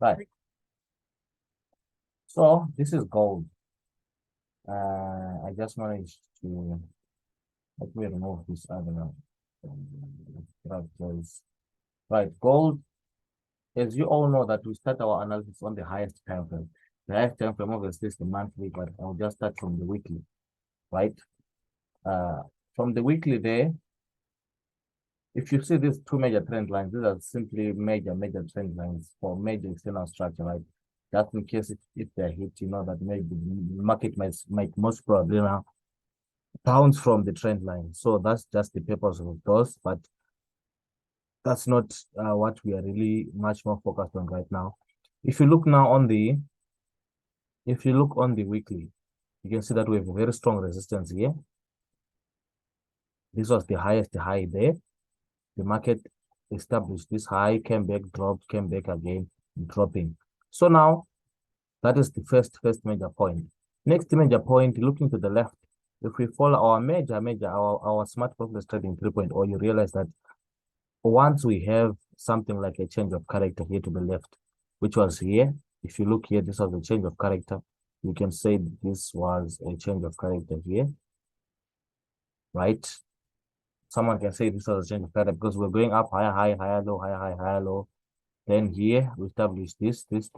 Right. So this is gold. I just managed to let me remove this. I don't know. Right, gold. As you all know that we start our analysis on the highest time frame. The highest time frame obviously is the monthly, but I'll just start from the weekly, right? From the weekly there, if you see these two major trend lines, these are simply major trend lines for major external structure, right? Just in case if they're hit, you know that maybe the market might most probably now bounce from the trend line. So that's just the purpose of those, but that's not what we are really much more focused on right now. If you look now on the weekly, you can see that we have a very strong resistance here. This was the highest high there. The market established this high, came back, dropped, came back again, dropping. So now that is the first major point. Next major point, looking to the left, if we follow our our smart forex trading 3.0, you realize that once we have something like a change of character here to the left, which was here, if you look here, this was a change of character. You can say this was a change of character here, right? Someone can say this was a change of character because we're going up higher, high, higher, low, higher, high, higher, low. Then here we established this, it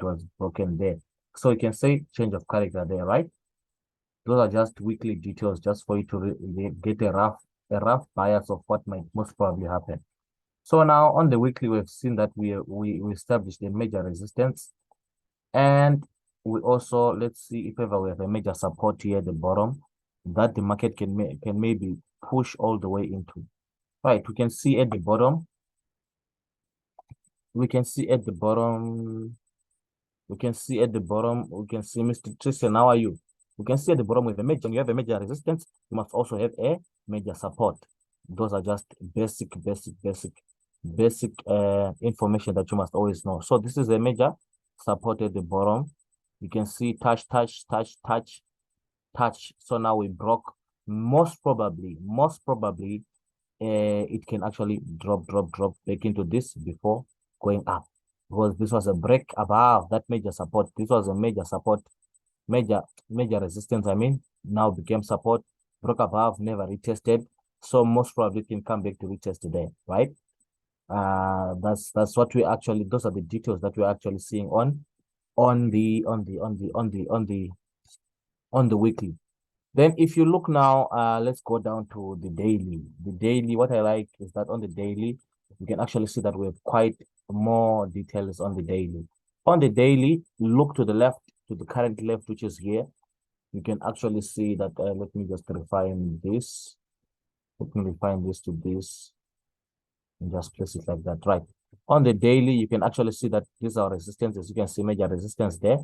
was broken there. So you can say change of character there, right? Those are just weekly details, just for you to get a rough bias of what might most probably happen. So now on the weekly, we've seen that we established a major resistance, and we also, let's see if ever we have a major support here at the bottom that the market can maybe push all the way into. Right, we can see at the bottom. We can see at the bottom. We can see Mr. Tristan, how are you? We can see at the bottom with the major, when you have a major resistance, you must also have a major support. Those are just basic information that you must always know. So this is a major support at the bottom. You can see touch. So now we broke. Most probably, it can actually drop back into this before going up, because this was a break above that major support. This was a major support, major resistance. I mean, now became support, broke above, never retested. So most probably it can come back to retest today, right? That's what we actually, those are the details that we're actually seeing on the weekly. Then if you look now, let's go down to the daily. The daily, what I like is that on the daily, you can actually see that we have quite more details on the daily. On the daily, look to the left, to the current left, which is here. You can actually see that, let me just refine this. Let me refine this to this. And just place it like that, right? On the daily, you can actually see that these are resistances. You can see major resistance there.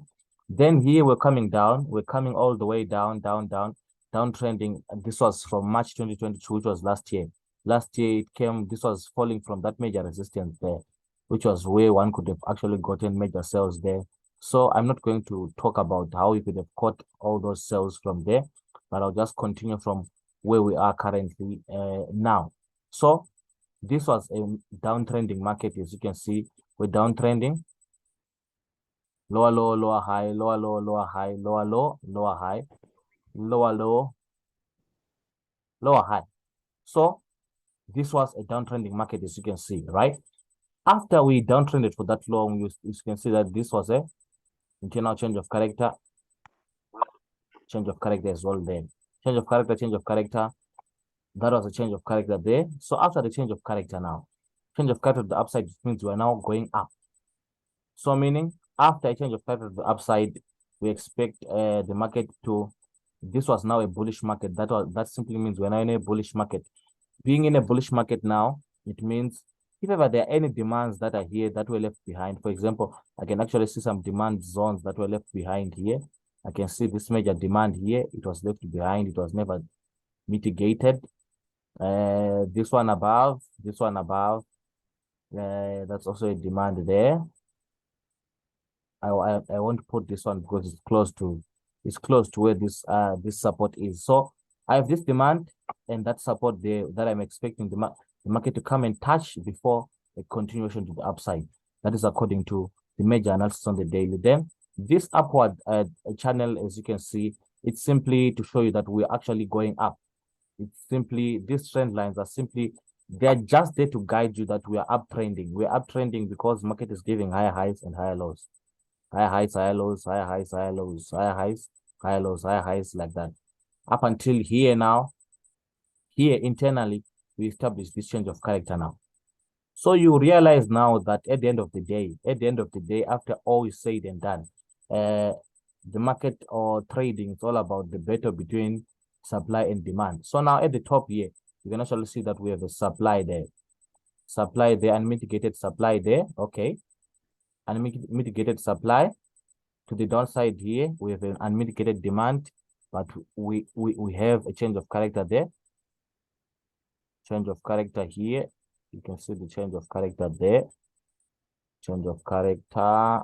Then here we're coming down. We're coming all the way down trending. And this was from March 2022, which was last year. Last year it came, this was falling from that major resistance there, which was where one could have actually gotten major sales there. So I'm not going to talk about how you could have caught all those sales from there, but I'll just continue from where we are currently now. So this was a downtrending market. As you can see, we're downtrending. Lower low, lower high, lower low, lower high, lower low, lower high, lower low, lower high. So this was a downtrending market, as you can see, right? After we downtrended for that long, you can see that this was a internal change of character as well there. Change of character. That was a change of character there. So after the change of character now, change of character to the upside means we are now going up. So meaning after a change of character to the upside, we expect the market to, this was now a bullish market. That simply means we're now in a bullish market. Being in a bullish market now, it means if ever there are any demands that are here that were left behind, for example, I can actually see some demand zones that were left behind here. I can see this major demand here. It was left behind. It was never mitigated. This one above, that's also a demand there. I won't put this one because it's close to where this support is. So I have this demand and that support there that I'm expecting the market to come and touch before a continuation to the upside. That is according to the major analysis on the daily. Then this upward channel, as you can see, it's simply to show you that we're actually going up. It's simply, these trend lines are simply, they're just there to guide you that we are uptrending. We're uptrending because market is giving higher highs and higher lows. Higher highs, higher lows, higher highs, higher lows, higher highs, higher lows, higher highs, like that. Up until here now, here internally, we establish this change of character now. So you realize now that at the end of the day, after all is said and done, the market or trading is all about the battle between supply and demand. So now at the top here, you can actually see that we have a supply there, unmitigated supply there. Okay, unmitigated supply. To the downside here, we have an unmitigated demand, but we have a change of character there. Change of character here. You can see the change of character there. Change of character.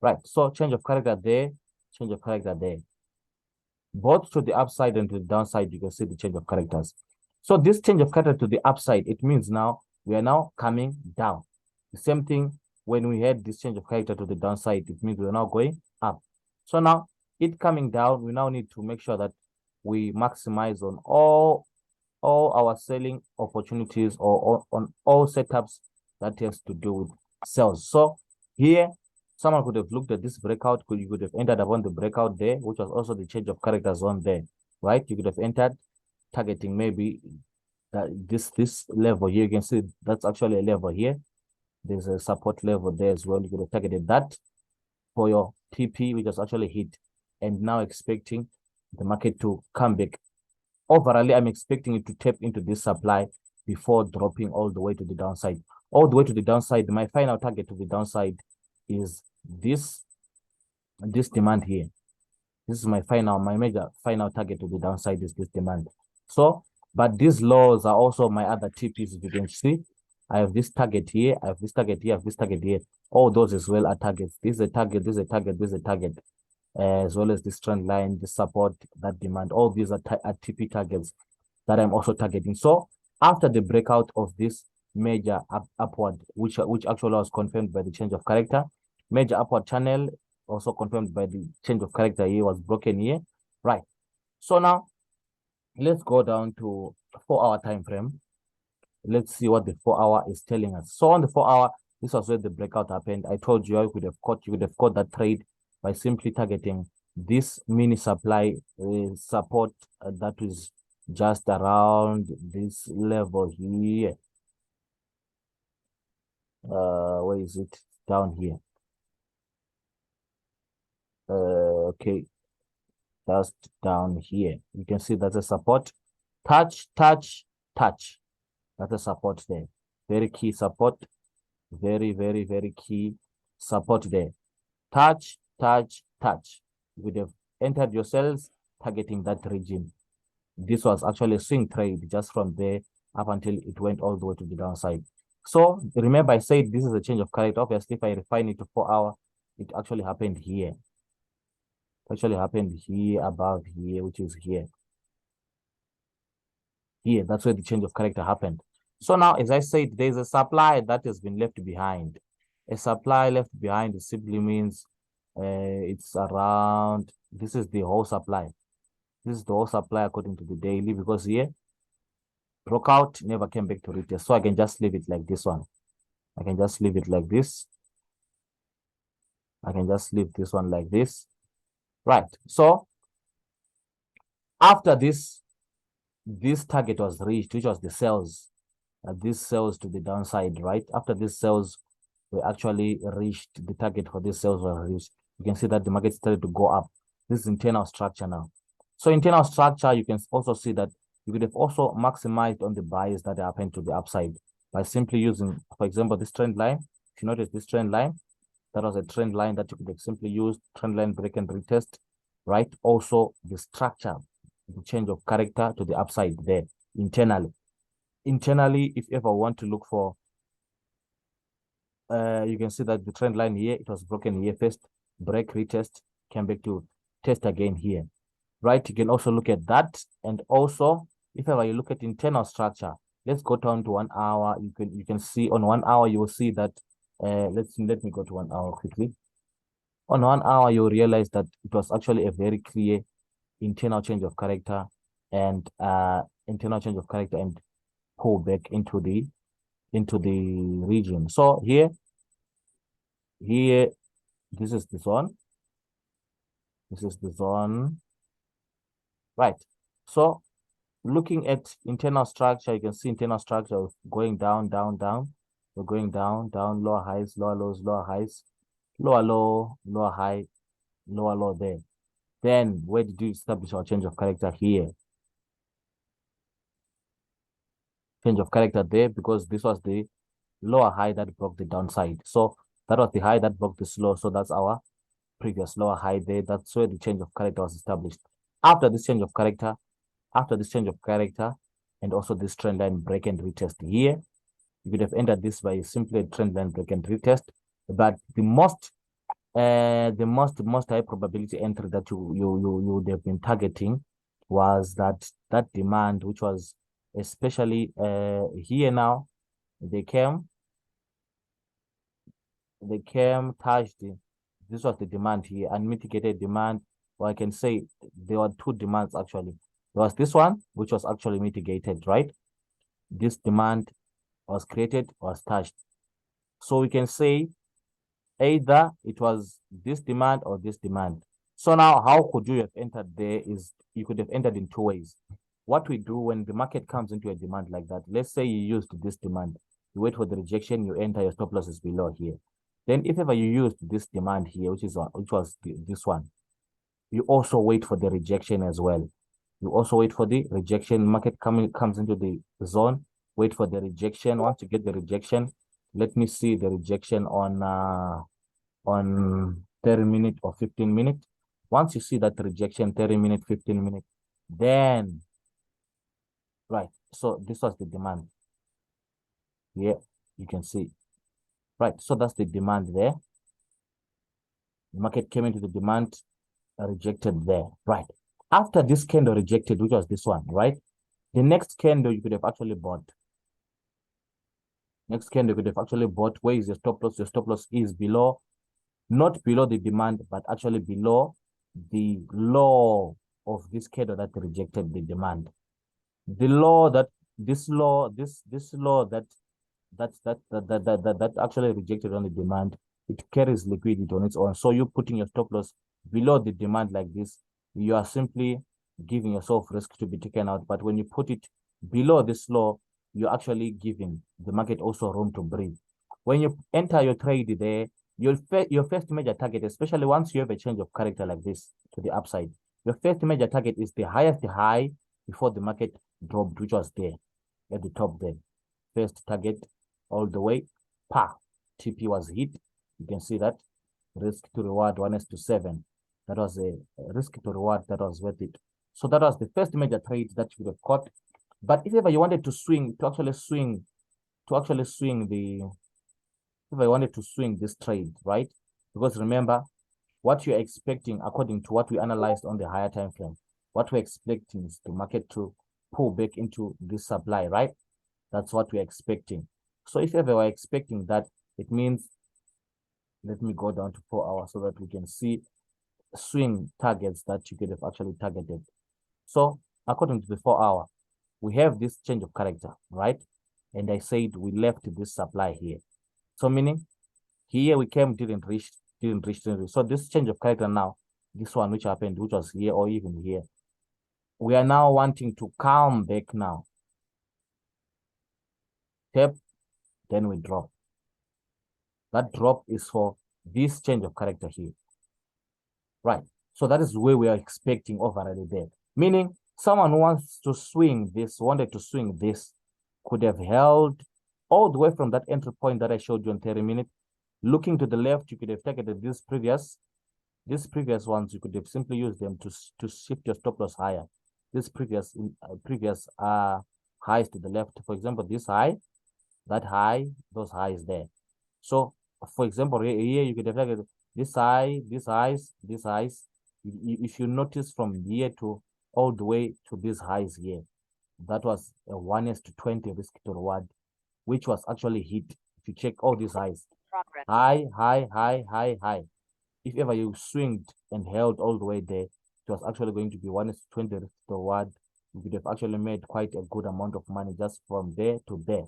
Right. So change of character there. Change of character there. Both to the upside and to the downside, you can see the change of characters. So this change of character to the upside, it means now we are now coming down. The same thing when we had this change of character to the downside, it means we are now going up. So now it coming down, we now need to make sure that we maximize on all our selling opportunities or on all setups that has to do with sales. So here, someone could have looked at this breakout, you could have entered upon the breakout there, which was also the change of character zone there, right? You could have entered targeting maybe this level here. You can see that's actually a level here. There's a support level there as well. You could have targeted that for your TP, which was actually hit, and now expecting the market to come back. Overall, I'm expecting it to tap into this supply before dropping all the way to the downside. All the way to the downside, my final target to the downside is this demand here. This is my major final target to the downside is this demand. So, but these lows are also my other TPs. If you can see, I have this target here, I have this target here, I have this target here. All those as well are targets. This is a target, this is a target, this is a target. As well as this trend line, the support, that demand. All these are TP targets that I'm also targeting. So after the breakout of this major upward, which actually was confirmed by the change of character, major upward channel also confirmed by the change of character here was broken here, right? So now let's go down to 4-hour time frame. Let's see what the 4-hour is telling us. So on the 4-hour, this was where the breakout happened. I told you you could have caught that trade by simply targeting this mini supply support that is just around this level here. Where is it? Down here. Okay, just down here. You can see that's a support. Touch. That's a support there. Very key support. Very, very, very key support there. Touch. You would have entered your cells targeting that region. This was actually a swing trade just from there up until it went all the way to the downside. So remember, I said this is a change of character. Obviously, if I refine it to 4-hour, it actually happened here. It actually happened here above here, which is here. Here, that's where the change of character happened. So now, as I said, there's a supply that has been left behind. A supply left behind simply means it's around, this is the whole supply. This is the whole supply according to the daily, because here, broke out, never came back to retest. So I can just leave it like this one. I can just leave it like this. I can just leave this one like this. Right. So after this target was reached, which was the sales, these sales to the downside, right? After these sales, we actually reached the target for these sales were reached. You can see that the market started to go up. This is internal structure now. So internal structure, you can also see that you could have also maximized on the buys that happened to the upside by simply using, for example, this trend line. If you notice this trend line, that was a trend line that you could have simply used, trend line break and retest, right? Also the structure, the change of character to the upside there internally. Internally, if ever want to look for, you can see that the trend line here, it was broken here first, break, retest, came back to test again here, right? You can also look at that. And also, if ever you look at internal structure, let's go down to 1 hour. You can see on 1 hour, you will see that let me go to 1 hour quickly. On 1 hour, you realize that it was actually a very clear internal change of character and pull back into the region. So here, this is the zone. This is the zone, right? So looking at internal structure, you can see internal structure going down, down, down. We're going down, down, lower highs, lower lows, lower highs, lower low, lower high, lower low there. Then where did you establish our change of character here? Change of character there, because this was the lower high that broke the downside. So that was the high that broke the low. So that's our previous lower high there. That's where the change of character was established. After this change of character, and also this trend line break and retest here, you could have entered this by simply trend line break and retest. But the most high probability entry that you would have been targeting was that demand, which was especially here now. They came, touched. This was the demand here, unmitigated demand. Or I can say there were two demands actually. There was this one, which was actually mitigated, right? This demand was created, was touched. So we can say either it was this demand or this demand. So now how could you have entered there is you could have entered in two ways. What we do when the market comes into a demand like that, let's say you used this demand, you wait for the rejection, you enter, your stop loss is below here. Then if ever you used this demand here, which was this one, you also wait for the rejection as well. You also wait for the rejection. Market comes into the zone, wait for the rejection. Once you get the rejection, let me see the rejection on 30-minute or 15-minute. Once you see that rejection, 30-minute, 15-minute, then right. So this was the demand. Here you can see. Right. So that's the demand there. The market came into the demand, rejected there. Right. After this candle rejected, which was this one, right? The next candle you could have actually bought. Next candle you could have actually bought. Where is your stop loss? Your stop loss is below, not below the demand, but actually below the low of this candle that rejected the demand. The law that this law that actually rejected on the demand, it carries liquidity on its own. So you're putting your stop loss below the demand like this, you are simply giving yourself risk to be taken out. But when you put it below this law, you're actually giving the market also room to breathe. When you enter your trade there, your first major target, especially once you have a change of character like this to the upside, your first major target is the highest high before the market dropped, which was there at the top there. First target all the way, TP was hit. You can see that risk to reward 1:7. That was a risk to reward that was worth it. So that was the first major trade that you would have caught. But if ever you wanted to actually swing this trade, right? Because remember, what you're expecting, according to what we analyzed on the higher time frame, what we're expecting is the market to pull back into this supply, right? That's what we're expecting. So if ever we're expecting that, it means, let me go down to 4 hours so that we can see swing targets that you could have actually targeted. So according to the 4 hour, we have this change of character, right? And I said we left this supply here. So meaning here we came, didn't reach. So this change of character now, this one which happened, which was here or even here, we are now wanting to come back now. Tap, then we drop. That drop is for this change of character here. Right. So that is where we are expecting overall there. Meaning someone who wanted to swing this, could have held all the way from that entry point that I showed you on 30-minute. Looking to the left, you could have targeted these previous ones. You could have simply used them to shift your stop loss higher. This previous highs to the left. For example, this high, that high, those highs there. So for example, here you could have targeted this high, these highs. If you notice from here to all the way to these highs here, that was a 1:20 risk to reward, which was actually hit. If you check all these highs, high, high, high, high, high. If ever you swinged and held all the way there, it was actually going to be 1:20 to 1. You could have actually made quite a good amount of money just from there to there.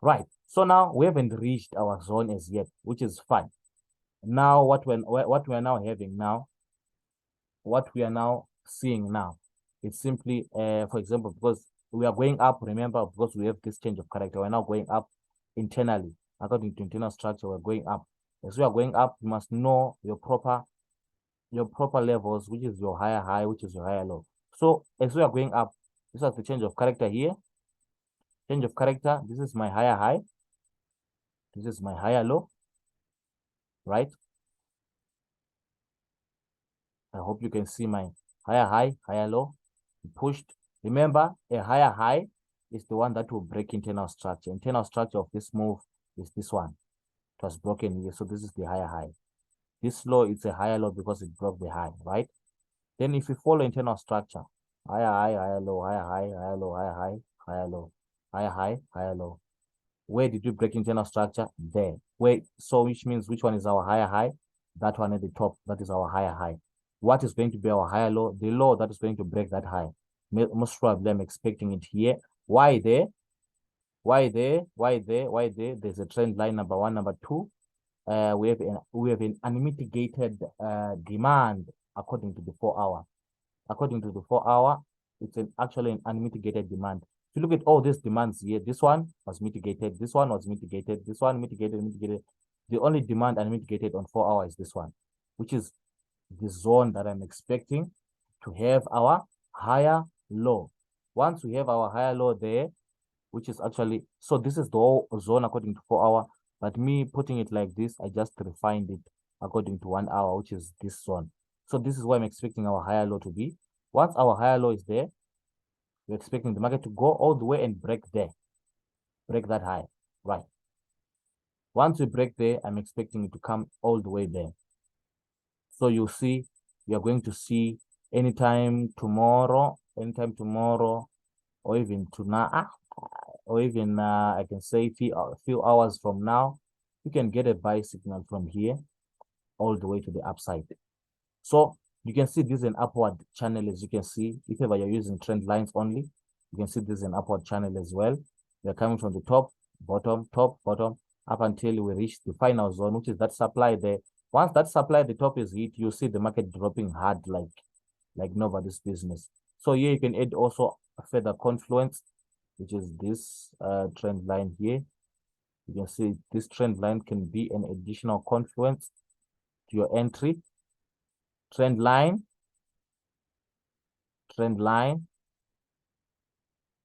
Right. So now we haven't reached our zone as yet, which is fine. Now what we are now having now, what we are now seeing now, it's simply for example, because we are going up, remember, because we have this change of character, we're now going up internally. According to internal structure, we're going up. As we are going up, you must know your proper levels, which is your higher high, which is your higher low. So as we are going up, this is the change of character here. Change of character, this is my higher high. This is my higher low, right? I hope you can see my higher high, higher low, pushed. Remember, a higher high is the one that will break internal structure. Internal structure of this move is this one. It was broken here, so this is the higher high. This low is a higher low because it broke the high, right? Then if you follow internal structure, higher high, higher low, higher high, higher low, higher high, higher low, higher high, higher low. Where did we break internal structure? There. Wait, so which means which one is our higher high? That one at the top, that is our higher high. What is going to be our higher low? The low that is going to break that high. Most probably I'm expecting it here. Why there? Why there? Why there? Why there? There's a trend line number one, number two. We have an unmitigated demand according to the 4 hour. According to the 4 hour, it's actually an unmitigated demand. If you look at all these demands here, this one was mitigated, this one was mitigated, this one mitigated. The only demand unmitigated on 4 hours is this one, which is the zone that I'm expecting to have our higher low. Once we have our higher low there, which is actually, so this is the whole zone according to 4 hour, but me putting it like this, I just refined it according to 1 hour, which is this zone. So this is where I'm expecting our higher low to be. Once our higher low is there, we're expecting the market to go all the way and break there, break that high, right? Once we break there, I'm expecting it to come all the way there. So you see, you're going to see anytime tomorrow, or even tonight, or even I can say few hours from now, you can get a buy signal from here all the way to the upside. So you can see this is an upward channel, as you can see. If ever you're using trend lines only, you can see this is an upward channel as well. We're coming from the top, bottom, up until we reach the final zone, which is that supply there. Once that supply at the top is hit, you see the market dropping hard like nobody's business. So here you can add also a further confluence, which is this trend line here. You can see this trend line can be an additional confluence to your entry. Trend line,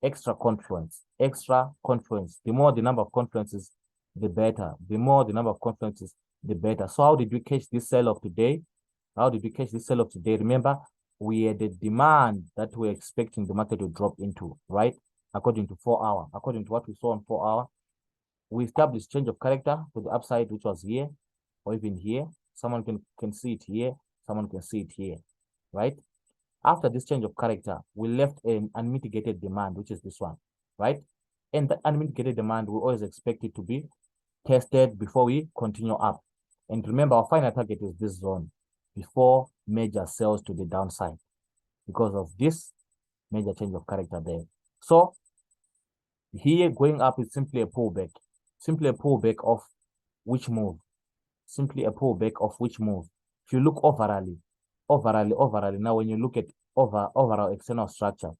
extra confluence. The more the number of confluences, the better. The more the number of confluences, the better. So how did we catch this sell-off today? Remember, we had a demand that we're expecting the market to drop into, right? According to 4 hour, according to what we saw on 4 hour, we established change of character to the upside, which was here, or even here. Someone can see it here, someone can see it here, right? After this change of character, we left an unmitigated demand, which is this one, right? And the unmitigated demand, we always expect it to be tested before we continue up. And remember, our final target is this zone before major sells to the downside because of this major change of character there. So here going up is simply a pullback. Simply a pullback of which move? Simply a pullback of which move? If you look overally, now when you look at overall external structure,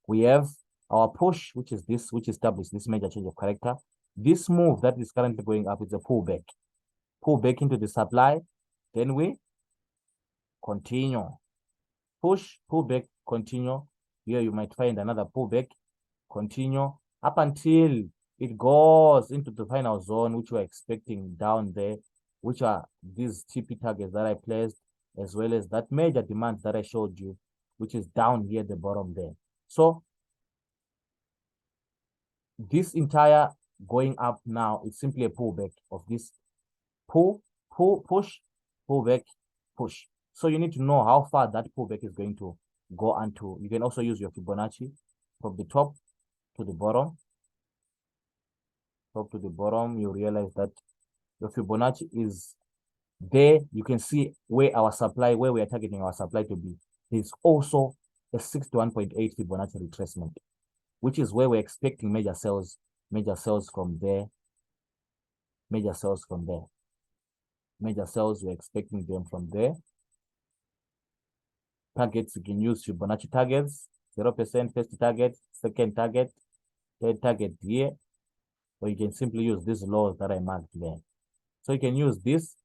we have our push, which is this, which established this major change of character. This move that is currently going up is a pullback. Pullback into the supply, then we continue. Push, pullback, continue. Here you might find another pullback, continue, up until it goes into the final zone, which we're expecting down there, which are these TP targets that I placed, as well as that major demand that I showed you, which is down here at the bottom there. So this entire going up now is simply a pullback of this push, pullback, push. So you need to know how far that pullback is going to go onto. You can also use your Fibonacci from the top to the bottom. Top to the bottom, you realize that Your Fibonacci is there. You can see where our supply, where we are targeting our supply to be. There's also a 61.8 Fibonacci retracement, which is where we're expecting major sales from there. Major sales from there. Major sales, we're expecting them from there. Targets, you can use Fibonacci targets, 0% first target, second target, third target here, or you can simply use these laws that I marked there. So you can use this.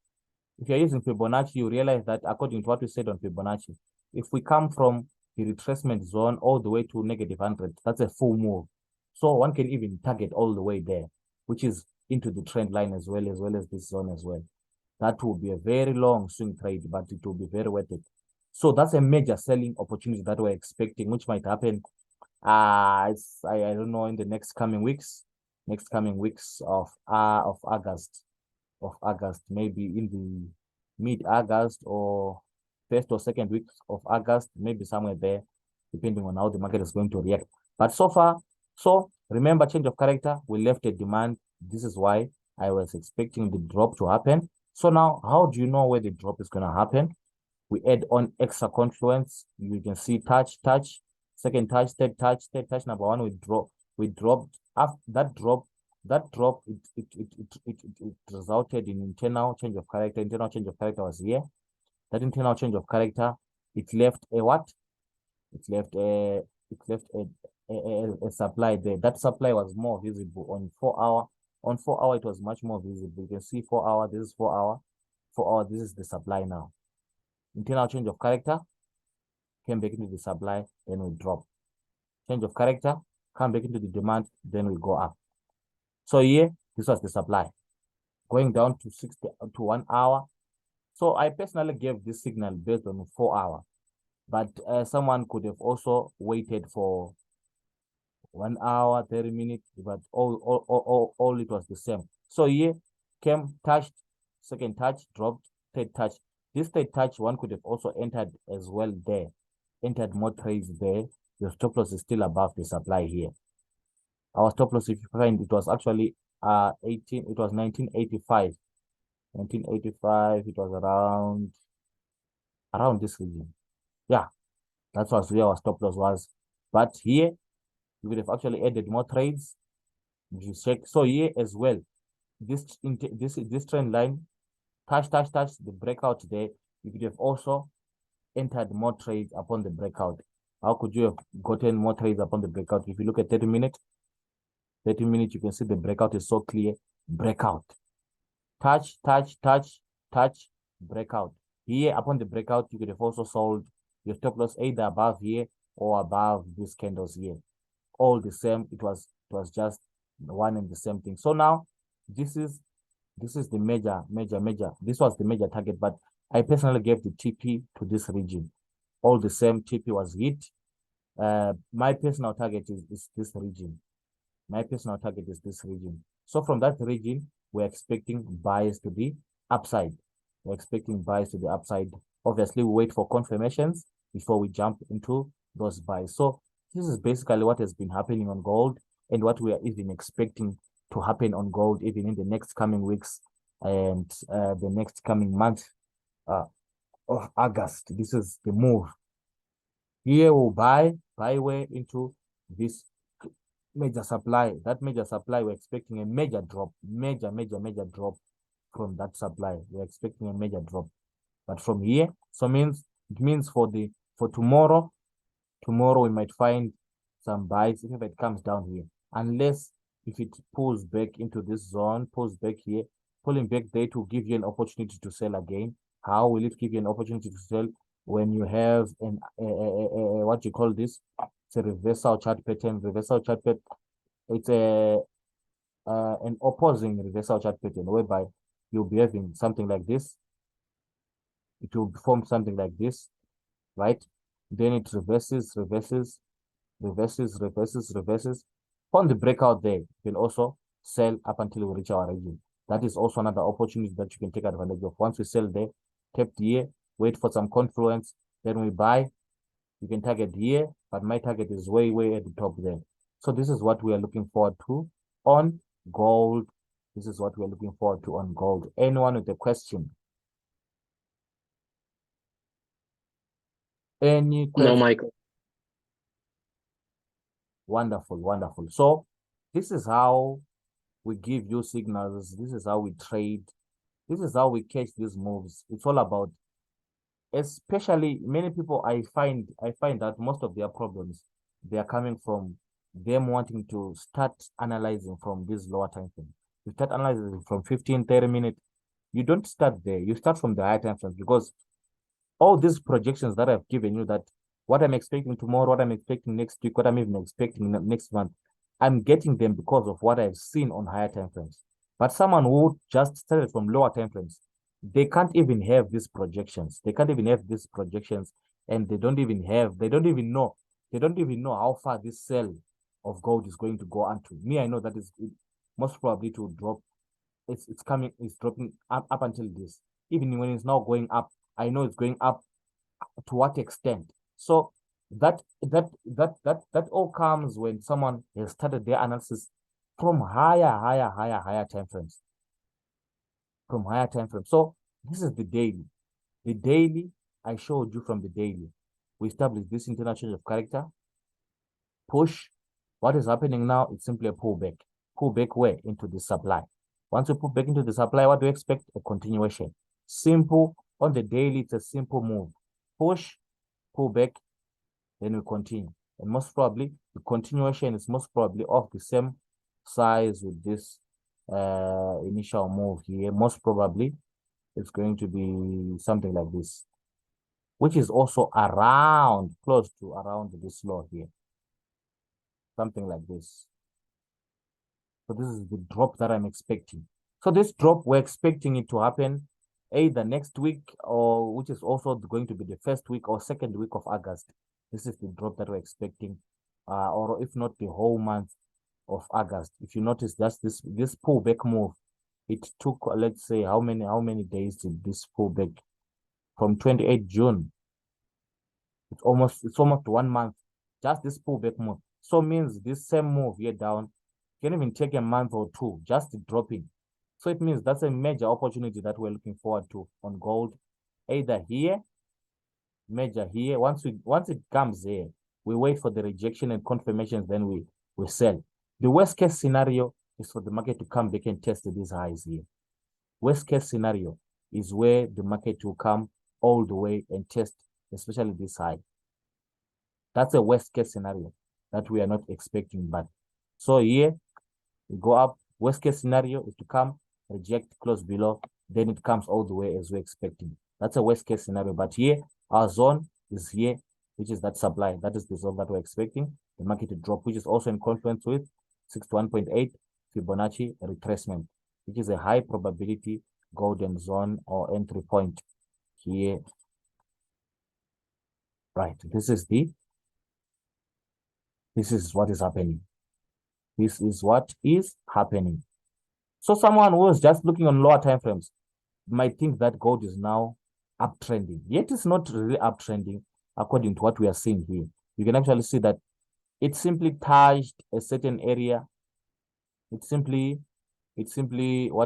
If you're using Fibonacci, you realize that according to what we said on Fibonacci, if we come from the retracement zone all the way to -100, that's a full move. So one can even target all the way there, which is into the trend line as well as this zone as well. That will be a very long swing trade, but it will be very worth it. So that's a major selling opportunity that we're expecting, which might happen. I don't know, in the next coming weeks of August. Maybe in the mid-August or first or second week of August, maybe somewhere there, depending on how the market is going to react. But so far, so remember, change of character, we left a demand. This is why I was expecting the drop to happen. So now, how do you know where the drop is going to happen? We add on extra confluence. You can see touch, second touch, third touch, number one, we dropped. After that drop, it resulted in internal change of character. Internal change of character was here. That internal change of character, it left a what? It left a supply there. That supply was more visible on 4 hour. On 4 hour, it was much more visible. You can see 4 hour, this is 4 hour. 4 hour, this is the supply now. Internal change of character, came back into the supply, then we drop. Change of character, come back into the demand, then we go up. So here, this was the supply. Going down to 60 to 1 hour. So I personally gave this signal based on 4 hour. But someone could have also waited for 1 hour, 30 minutes, but all it was the same. So here came, touched, second touch, dropped, third touch. This third touch, one could have also entered as well there. Entered more trades there. Your stop loss is still above the supply here. Our stop loss, if you find, it was actually 1985. 1985, it was around this region. Yeah, that was where our stop loss was. But here, you would have actually added more trades. If you check, so here as well, this trend line, touch the breakout there. You could have also entered more trades upon the breakout. How could you have gotten more trades upon the breakout? If you look at 30 minutes, you can see the breakout is so clear. Breakout, touch, breakout. Here upon the breakout, you could have also sold your stop loss either above here or above these candles here. All the same, it was just one and the same thing. So now this is the major. This was the major target, but I personally gave the TP to this region. All the same, TP was hit. My personal target is this region. My personal target is this region. So from that region, we're expecting buys to the upside. We're expecting buys to the upside. Obviously, we wait for confirmations before we jump into those buys. So this is basically what has been happening on gold and what we are even expecting to happen on gold even in the next coming weeks and the next coming month of August. This is the move. Here we'll buy way into this major supply. That major supply, we're expecting a major drop, major drop from that supply. We're expecting a major drop. But from here, so it means for tomorrow we might find some buys if it comes down here. Unless if it pulls back into this zone, pulls back here, pulling back there to give you an opportunity to sell again. How will it give you an opportunity to sell when you have an what you call this? It's a reversal chart pattern. Reversal chart pattern. It's an opposing reversal chart pattern whereby you'll be having something like this. It will form something like this, right? Then it reverses. On the breakout there, you can also sell up until we reach our region. That is also another opportunity that you can take advantage of. Once we sell there, tap here, wait for some confluence, then we buy. You can target here, but my target is way at the top there. So this is what we are looking forward to on gold This is what we're looking forward to on gold. Anyone with a question? Any No, question? Michael. Wonderful, wonderful. So this is how we give you signals. This is how we trade. This is how we catch these moves. It's all about, especially many people, I find that most of their problems, they are coming from them wanting to start analyzing from these lower time frames. You start analyzing from 15, 30 minutes. You don't start there. You start from the higher time frames, because all these projections that I've given you, that what I'm expecting tomorrow, what I'm expecting next week, what I'm even expecting next month, I'm getting them because of what I've seen on higher time frames. But someone who just started from lower time frames, they can't even have these projections. They can't even have these projections, and they don't even know how far this sell of gold is going to go onto. Me, I know that is most probably to drop. It's dropping up until this. Even when it's now going up, I know it's going up to what extent. So that all comes when someone has started their analysis from higher time frames. From higher time frames. So this is the daily. The daily, I showed you from the daily. We established this internal change of character. Push. What is happening now? It's simply a pullback. Pullback where? Into the supply. Once you pull back into the supply, what do you expect? A continuation. Simple. On the daily, it's a simple move. Push, pull back, then we continue. And most probably, the continuation is most probably of the same size with this initial move here. Most probably, it's going to be something like this, which is also around, close to around this low here. Something like this. So this is the drop that I'm expecting. So this drop, we're expecting it to happen either next week, or which is also going to be the first week or second week of August. This is the drop that we're expecting, or if not the whole month of August. If you notice, that's this pullback move. It took, let's say, how many days did this pullback? From 28 June. It's almost 1 month. Just this pullback move. So means this same move here down can even take a month or two, just dropping. So it means that's a major opportunity that we're looking forward to on gold, either here, major here. Once it comes here, we wait for the rejection and confirmations, then we sell. The worst case scenario is for the market to come back and test these highs here. Worst case scenario is where the market will come all the way and test, especially this high. That's a worst case scenario that we are not expecting. But so here we go up. Worst case scenario is to come, reject, close below, then it comes all the way as we're expecting. That's a worst case scenario. But here, our zone is here, which is that supply. That is the zone that we're expecting. The market to drop, which is also in confluence with 61.8 Fibonacci retracement, which is a high probability golden zone or entry point here. Right. This is what is happening. This is what is happening. So someone who is just looking on lower time frames might think that gold is now uptrending. Yet it's not really uptrending according to what we are seeing here. You can actually see that it simply touched a certain area. What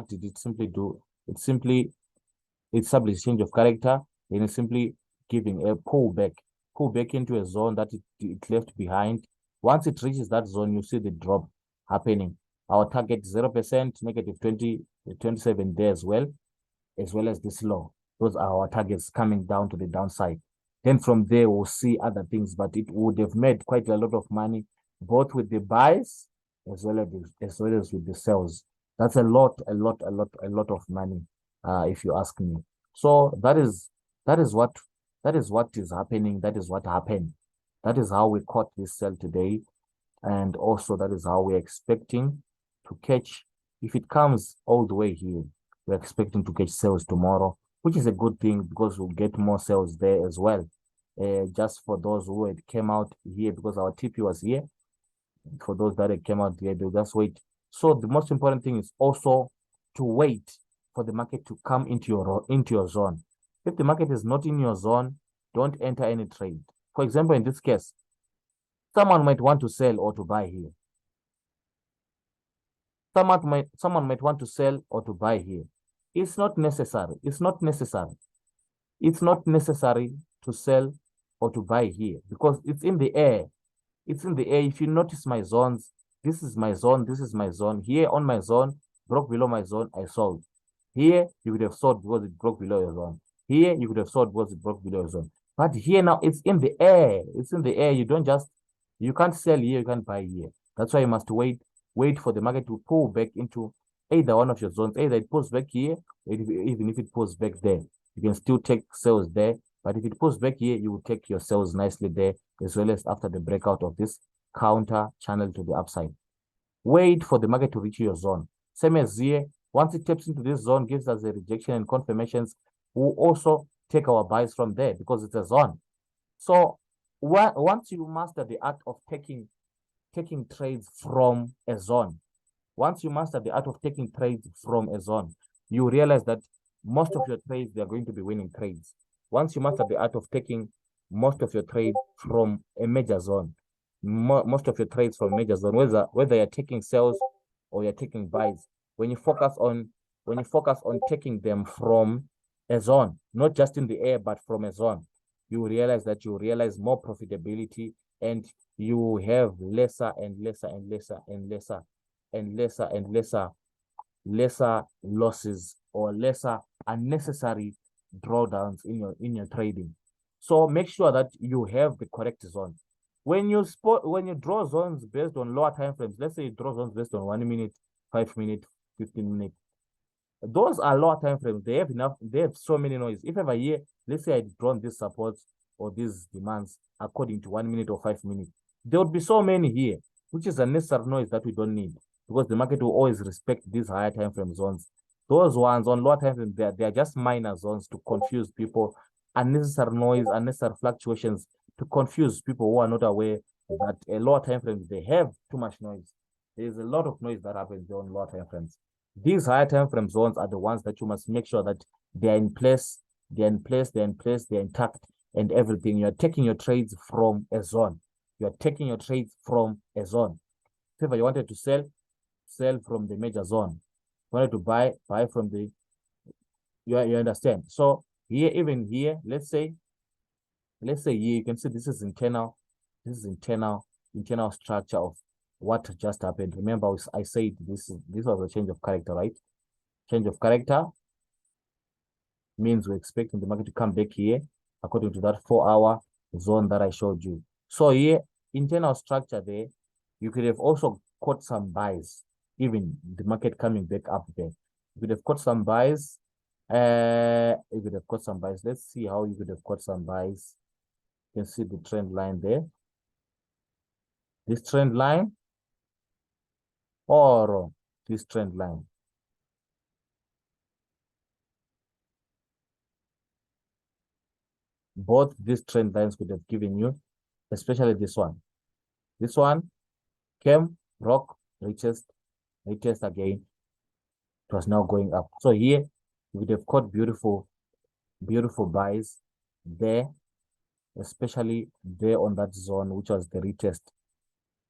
did it simply do? It established change of character, then it's simply giving a pull back into a zone that it left behind. Once it reaches that zone, you see the drop happening. Our target 0%, negative 20, 27 there as well as this low. Those are our targets coming down to the downside. Then from there, we'll see other things, but it would have made quite a lot of money, both with the buys as well as with the sales. That's a lot of money, if you ask me. So that is what is happening. That is what happened. That is how we caught this sell today, and also that is how we're expecting to catch. If it comes all the way here, we're expecting to catch sales tomorrow, which is a good thing because we'll get more sales there as well. Just for those who had came out here because our TP was here, for those that had came out here, they'll just wait. So the most important thing is also to wait for the market to come into your zone. If the market is not in your zone, don't enter any trade. For example, in this case, someone might want to sell or to buy here. Someone might want to sell or to buy here. It's not necessary. It's not necessary. It's not necessary to sell or to buy here because it's in the air. It's in the air. If you notice my zones, this is my zone, this is my zone. Here on my zone, broke below my zone, I sold. Here, you could have sold because it broke below your zone. Here, you could have sold because it broke below your zone. But here now, it's in the air. It's in the air. You can't sell here, you can't buy here. That's why you must wait for the market to pull back into either one of your zones. Either it pulls back here, even if it pulls back there, you can still take sales there. But if it pulls back here, you will take your sales nicely there, as well as after the breakout of this counter channel to the upside. Wait for the market to reach your zone. Same as here, once it taps into this zone, gives us a rejection and confirmations, we'll also take our buys from there because it's a zone. So once you master the art of taking trades from a zone, once you master the art of taking trades from a zone, you realize that most of your trades, they are going to be winning trades. Once you master the art of taking most of your trades from a major zone, most of your trades from a major zone, whether you're taking sales or you're taking buys, when you focus on taking them from a zone, not just in the air, but from a zone, you realize that you realize more profitability and you have lesser and lesser and lesser and lesser and lesser and lesser losses or lesser unnecessary drawdowns in your trading. So make sure that you have the correct zone. When you draw zones based on lower time frames, let's say you draw zones based on 1 minute, 5 minute, 15 minute, those are lower time frames. They have so many noise. If ever here, let's say I'd drawn these supports or these demands according to 1 minute or 5 minutes, there would be so many here, which is unnecessary noise that we don't need because the market will always respect these higher time frame zones. Those ones on lower time frame, they are just minor zones to confuse people, unnecessary noise, unnecessary fluctuations to confuse people who are not aware that a lower time frame, they have too much noise. There's a lot of noise that happens on lower time frames. These higher time frame zones are the ones that you must make sure that they're in place, they're intact, and everything. You're taking your trades from a zone. You're taking your trades from a zone. If you wanted to sell from the major zone. Wanted to buy from the, you understand. So here, even here, let's say here, you can see this is internal structure of what just happened. Remember, I said this was a change of character, right? Change of character means we're expecting the market to come back here according to that 4-hour zone that I showed you. So here, internal structure there, you could have also caught some buys, even the market coming back up there. You could have caught some buys. You could have caught some buys. Let's see how you could have caught some buys. You can see the trend line there. This trend line or this trend line. Both these trend lines could have given you, especially this one. This one came, broke, retest again. It was now going up. So here you would have caught beautiful buys there, especially there on that zone, which was the retest.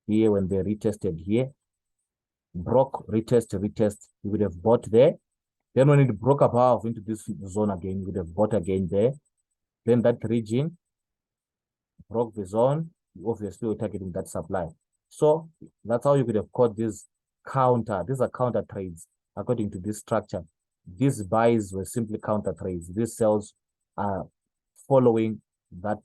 Here, when they retested here, broke, retest, you would have bought there. Then when it broke above into this zone again, you would have bought again there. Then that region broke the zone, you obviously were targeting that supply. So that's how you could have caught these are counter trades according to this structure. These buys were simply counter trades. These sells are following that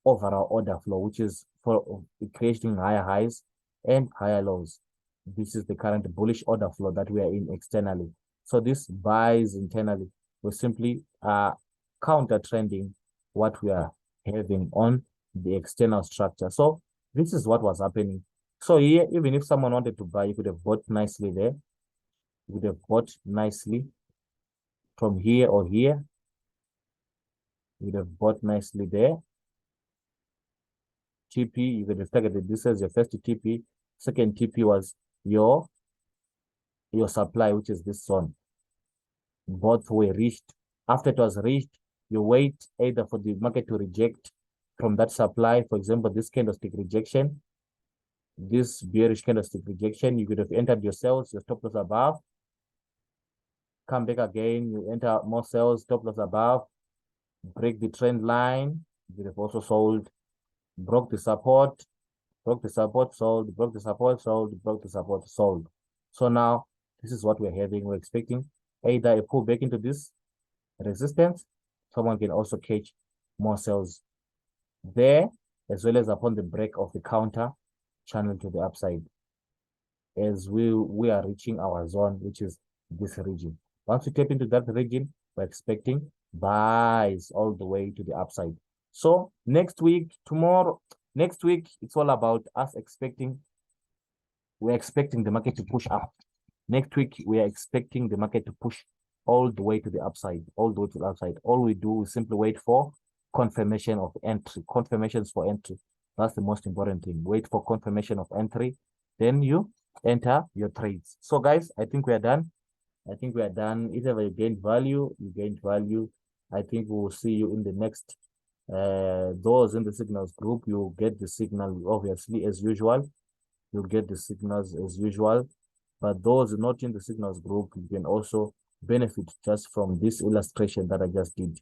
overall order flow, which is for creating higher highs and higher lows. This is the current bullish order flow that we are in externally. So this buys internally were simply counter trending what we are having on the external structure. So this is what was happening. So here, even if someone wanted to buy, you could have bought nicely there. You could have bought nicely from here or here. You would have bought nicely there. TP, you could have targeted this as your first TP. Second TP was your supply, which is this zone. Both were reached. After it was reached, you wait either for the market to reject from that supply. For example, this candlestick rejection. this bearish candlestick rejection, you could have entered your sales, your stop loss above, come back again, you enter more sales, stop loss above, break the trend line, you could have also sold, broke the support, sold, broke the support, sold, broke the support, sold. So now this is what we're having. We're expecting either a pullback into this resistance. Someone can also catch more sales there, as well as upon the break of the counter channel to the upside, as we are reaching our zone, which is this region. Once we tap into that region, we're expecting buys all the way to the upside. So next week, it's all about us we're expecting the market to push up. Next week, we are expecting the market to push all the way to the upside, all the way to the upside. All we do is simply wait for confirmation of entry, confirmations for entry. That's the most important thing. Wait for confirmation of entry, then you enter your trades. So guys, I think we are done. If ever you gained value, you gained value. I think we will see you in the next. Those in the signals group, you get the signal obviously as usual. You get the signals as usual. But those not in the signals group, you can also benefit just from this illustration that I just did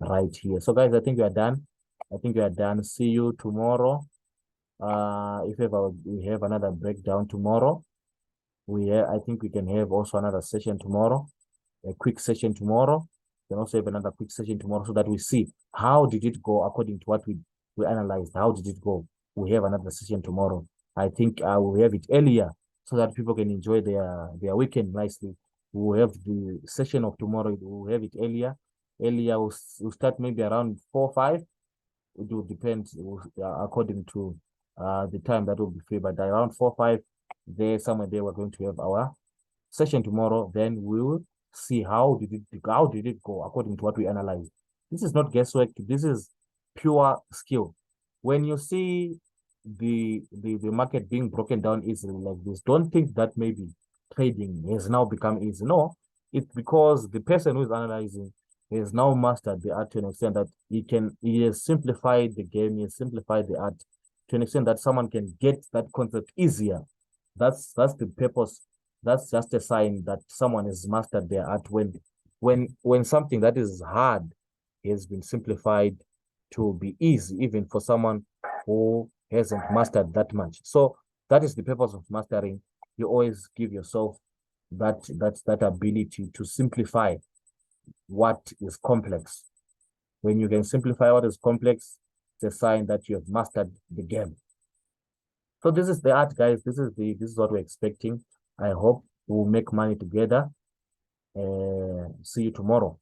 right here. So guys, I think we are done. See you tomorrow. If ever we have another breakdown tomorrow, I think we can have also another session tomorrow, a quick session tomorrow. We can also have another quick session tomorrow so that we see how did it go according to what we analyzed. How did it go? We have another session tomorrow. I think we'll have it earlier so that people can enjoy their weekend nicely. We'll have the session of tomorrow. We'll have it earlier. We'll start maybe around 4 or 5. It will depend according to the time that will be free. But around 4 or 5, somewhere there, we're going to have our session tomorrow. Then we'll see how did it go according to what we analyzed. This is not guesswork. This is pure skill. When you see the market being broken down easily like this, don't think that maybe trading has now become easy. No, it's because the person who is analyzing has now mastered the art to an extent that he has simplified the game, he has simplified the art to an extent that someone can get that concept easier. That's the purpose. That's just a sign that someone has mastered their art when something that is hard has been simplified to be easy, even for someone who hasn't mastered that much. So that is the purpose of mastering. You always give yourself that ability to simplify what is complex. When you can simplify what is complex, it's a sign that you have mastered the game. So this is the art, guys. This is what we're expecting. I hope we'll make money together. See you tomorrow.